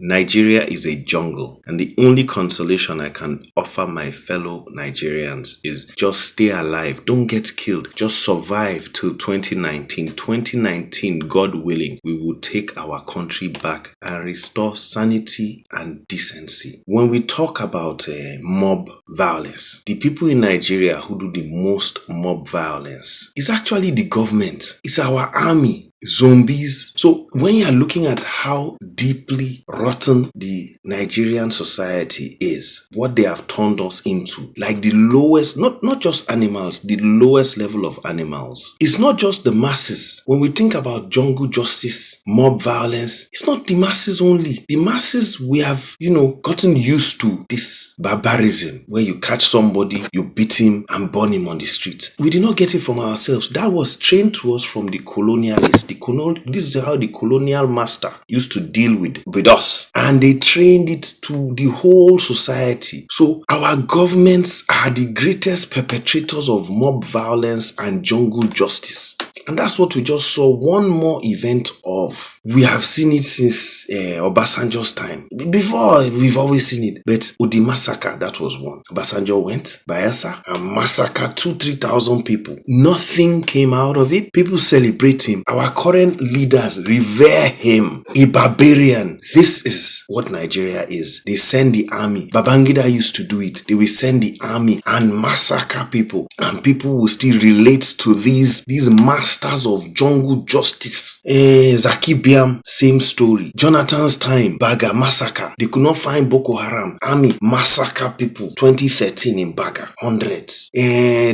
Nigeria is a jungle, and the only consolation I can offer my fellow Nigerians is just stay alive, don't get killed, just survive till 2019. 2019, God willing, we will take our country back and restore sanity and decency. When we talk about mob violence, the people in Nigeria who do the most mob violence is actually the government. It's our army. Zombies. So when you are looking at how deeply rotten the Nigerian society is, what they have turned us into, like the lowest, not just animals, the lowest level of animals. It's not just the masses. When we think about jungle justice, mob violence, it's not the masses only. The masses, we have, gotten used to this barbarism where you catch somebody, you beat him and burn him on the street. We did not get it from ourselves. That was trained to us from the colonialists. This is how the colonial master used to deal with us, and they trained it to the whole society. So our governments are the greatest perpetrators of mob violence and jungle justice. And that's what we just saw one more event of. We have seen it since Obasanjo's time. Before, we've always seen it. But Udi massacre, that was one. Obasanjo went, Bayelsa, and massacred 2,000-3,000 people. Nothing came out of it. People celebrate him. Our current leaders revere him. A barbarian. This is what Nigeria is. They send the army. Babangida used to do it. They will send the army and massacre people. And people will still relate to these masters of jungle justice. Zaki Biam, same story. Jonathan's time, Baga massacre. They could not find Boko Haram. Army massacre people. 2013 in Baga, hundreds.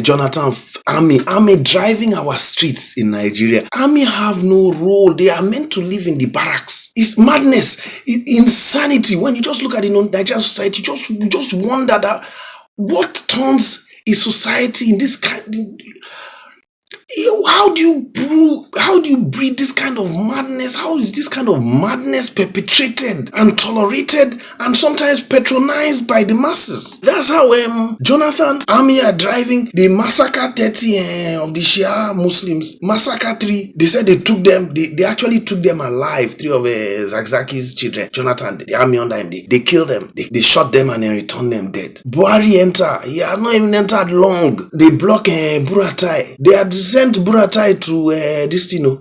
Jonathan, army driving our streets in Nigeria. Army have no role. They are meant to live in the barracks. It's madness, insanity. When you just look at the Nigerian society, you just wonder that what turns a society in this kind. How do you breed this kind of madness? How is this kind of madness perpetrated and tolerated and sometimes patronized by the masses? That's how Jonathan army are driving. They massacre 30 of the Shia Muslims. Massacre 3. They said they took them. They actually took them alive. 3 of Zakzaki's children. Jonathan, the army under him. They killed them. They shot them and then returned them dead. Buhari enter. He had not even entered long. They block Buratai. They had sent Buratai to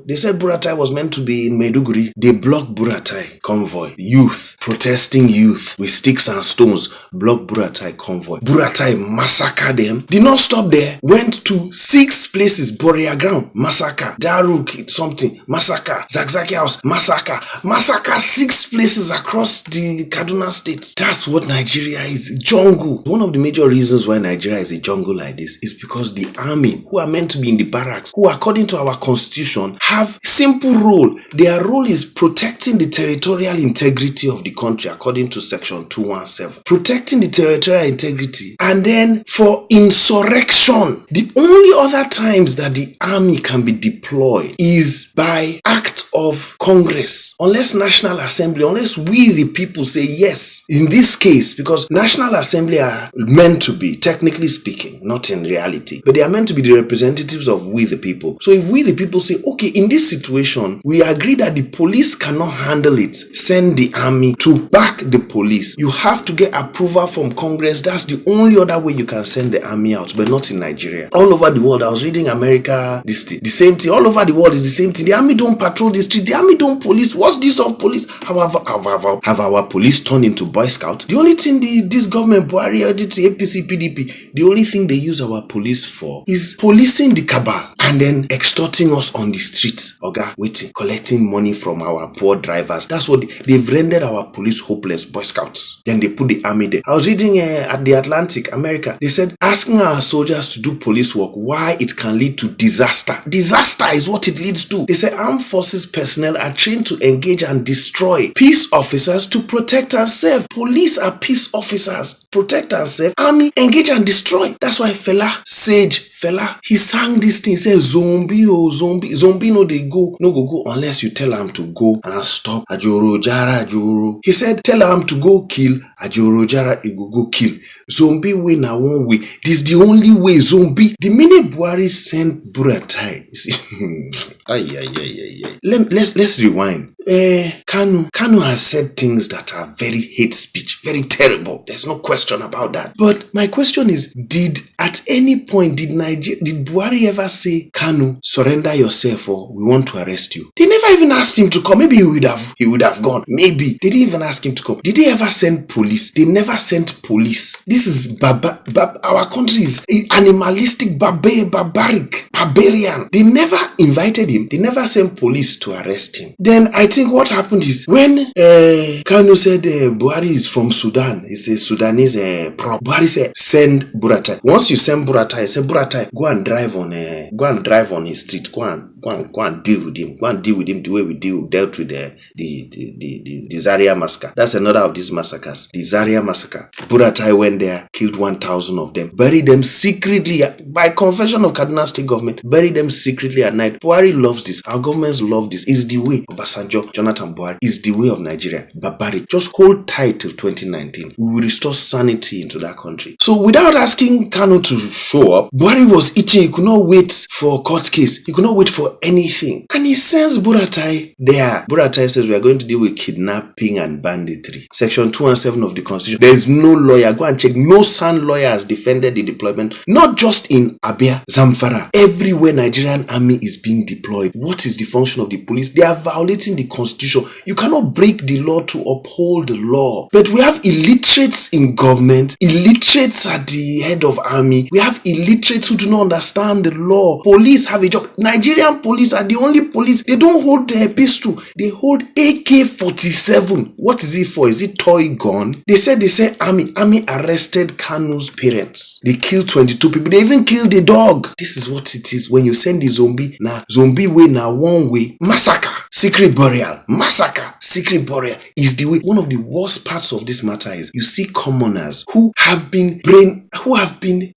They said Buratai was meant to be in Maiduguri. They blocked Buratai convoy. Youth, protesting youth with sticks and stones, blocked Buratai convoy. Buratai massacred them. Did not stop there. Went to 6 places, burial ground, massacre. Daruk, something, massacre. Zakzaki house, massacre. Massacre 6 places across the Kaduna state. That's what Nigeria is. Jungle. One of the major reasons why Nigeria is a jungle like this is because the army, who are meant to be in the barracks, who according to our constitution have simple role. Their role is protecting the territorial integrity of the country according to section 217. Protecting the territorial integrity. And then for insurrection, the only other times that the army can be deployed is by act of Congress, unless National Assembly, unless we the people say yes. In this case, because National Assembly are meant to be, technically speaking, not in reality, but they are meant to be the representatives of we the people. So if we the people say, okay, in this situation, we agree that the police cannot handle it, send the army to back the police. You have to get approval from Congress. That's the only other way you can send the army out, but not in Nigeria. All over the world, I was reading America, the same thing. All over the world is the same thing. The army don't patrol the street. The army don't police. What's this of police? Have our police turned into Boy Scouts? The only thing this government, Buhari, APC, PDP, the only thing they use our police for is policing the cabal and then extorting us on the streets. Waiting, collecting money from our poor drivers. That's what they've rendered our police hopeless, Boy Scouts. Then they put the army there. I was reading at the Atlantic, America. They said asking our soldiers to do police work, why it can lead to disaster. Disaster is what it leads to. They say armed forces personnel are trained to engage and destroy. Peace officers to protect and serve. Police are peace officers. Protect and serve. Army, engage and destroy. That's why Sage Fela, he sang this thing. He said, zombie, oh zombie. Zombie no they go unless you tell him to go and stop. Ajoro jara ajoro. He said, tell him to go kill. Ajoro jara, he go kill. Zombie way na one way. This is the only way. Zombie. The minute Buhari sent Buratai, you see, Let's rewind. Kanu has said things that are very hate speech, very terrible. There's no question about that. But my question is, at any point did Buhari ever say, Kanu, surrender yourself or we want to arrest you? They never even asked him to come. Maybe he would have gone. Maybe they didn't even ask him to come. Did they ever send police? They never sent police. This is our country is animalistic, barbarian. They never invited him. They never sent police to arrest him. Then I think what happened is when Kanu said Buhari is from Sudan, he's a Sudanese Buhari said send Buratai. Once you send Buratai, say Buratai, go and drive on his street. Go and deal with him. Go and deal with him the way we dealt with the Zaria massacre. That's another of these massacres. The Zaria massacre. Buratai went there, killed 1,000 of them, buried them secretly by confession of Kaduna State government. Buried them secretly at night. Buhari loves this. Our governments love this. It's the way. Obasanjo, Jonathan Buhari, is the way of Nigeria. Barbaric. Just hold tight till 2019. We will restore sanity into that country. So without asking Kanu to show up, Buhari was itching. He could not wait for court case. He could not wait for anything. And he sends Buratai there. Buratai says we are going to deal with kidnapping and banditry. Section 217 of the Constitution. There is no lawyer. Go and check. No sound lawyer has defended the deployment. Not just in Abia, Zamfara. Everywhere Nigerian army is being deployed. What is the function of the police? They are violating the Constitution. You cannot break the law to uphold the law. But we have illiterates in government, illiterates at the head of army. We have illiterates who do not understand the law. Police have a job. Nigerian police are the only police. They don't hold a pistol. They hold AK-47. What is it for? Is it toy gun? They said army. Army arrested Kanu's parents. They killed 22 people. They even killed the dog. This is what it is when you send the zombie. Now, zombie way, now one way. Massacre. Secret burial. Massacre. Secret burial is the way. One of the worst parts of this matter is you see commoners who have been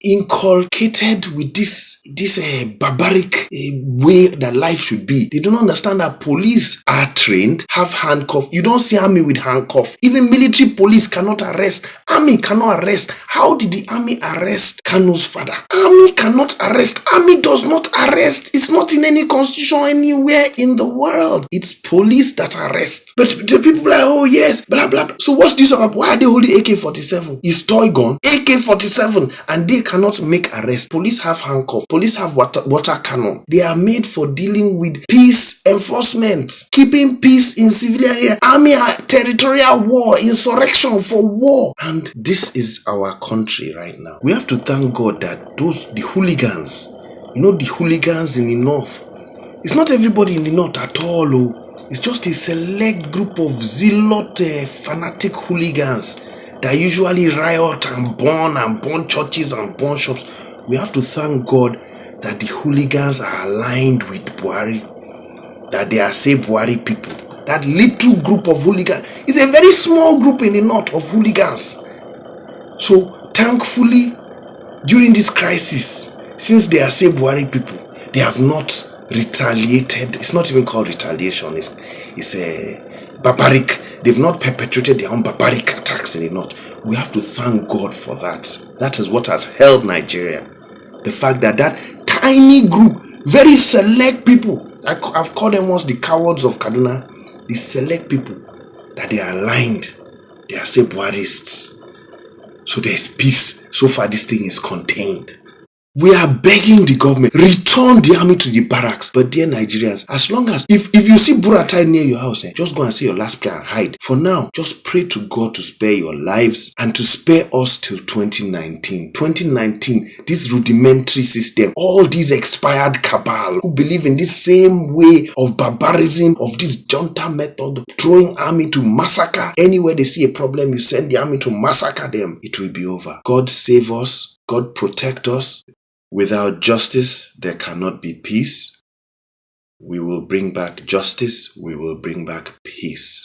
inculcated with this barbaric way that life should be. They don't understand that police are trained, have handcuffs. You don't see army with handcuffs. Even military police cannot arrest. Army cannot arrest. How did the army arrest Kanu's father? Army cannot arrest. Army does not arrest. It's not in any constitution anywhere in the world. It's police that arrest. But the people are like, oh yes, blah blah. So what's this about? Why are they holding AK-47? It's toy gun. AK-47, and they cannot make arrest. Police have handcuffs. Police have water cannon. They are made for dealing with peace enforcement, keeping peace in civilian area. Army are territorial war, insurrection for war. And this is our country right now. We have to thank God that the hooligans, the hooligans in the north, it's not everybody in the north at all. It's just a select group of zealot, fanatic hooligans that usually riot and burn churches and burn shops. We have to thank God that the hooligans are aligned with Buhari, that they are say Buhari people. That little group of hooligans is a very small group in the north of hooligans. So thankfully, during this crisis, since they are say Buhari people, they have not retaliated. It's not even called retaliation. It's a barbaric. They've not perpetrated their own barbaric attacks in the north. We have to thank God for that. That is what has held Nigeria. The fact that tiny group, very select people, I've called them once the cowards of Kaduna, the select people, that they are aligned. They are say Buharists. So there's peace. So far this thing is contained. We are begging the government, return the army to the barracks. But dear Nigerians, as long as, if you see Buratai near your house, just go and see your last prayer and hide. For now, just pray to God to spare your lives and to spare us till 2019. 2019, this rudimentary system, all these expired cabal who believe in this same way of barbarism, of this junta method, throwing army to massacre. Anywhere they see a problem, you send the army to massacre them. It will be over. God save us. God protect us. Without justice, there cannot be peace. We will bring back justice. We will bring back peace.